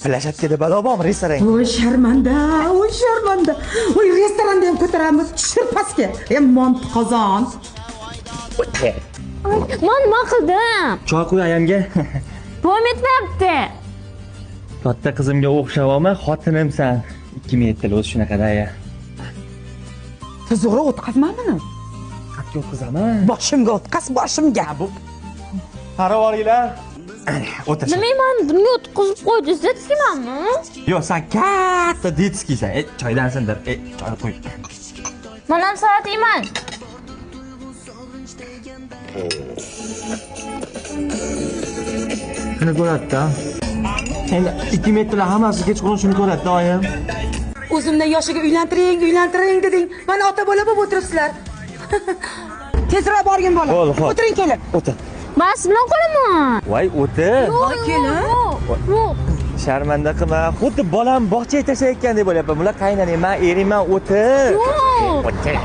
Plashatkada balo bormi restoran? Voy sharmanda, voy sharmanda. Voy restoranda ham ko'taramiz. Tushir pastga. Mont qozon. Men nima qildim? Choy qo'y ayamga. Davom etmayapti. Katta qizimga o'xshabman, xotinimsan. 2007 yil o'zi shunaqada ya. Tuzug'ri o'tkazmadimi? Qatga o'tqizaman. Boshimga o'tkaz, boshimga. Bu qaravoringlar. O'tir. Bilmayman, bunga o'tkazib qo'ydi. Zetimanmi? Yo'q, sen katta detskiysan. Choydan sindir. Choy qo'y. Men ham salat yeyman. Shuni ko'radi-da. Endi 2 metrlar hammasi kechqurun shuni ko'radi-da, oyim. O'zimdan yoshiga uylantiring deding. Mana ota bola bo'lib o'tiribsizlar. Tezroq borgin bola. O'tiring kelib. O'tir. Men siz bilan qolaman. Voy, o'tir. Kelin. Yo'q. Sharmanda qilma. Xuddi bolam bog'chaga tashlayotgandek bo'lyapti. Bular qaynanang, men eringman, o'tir. Yo'q. O'tir.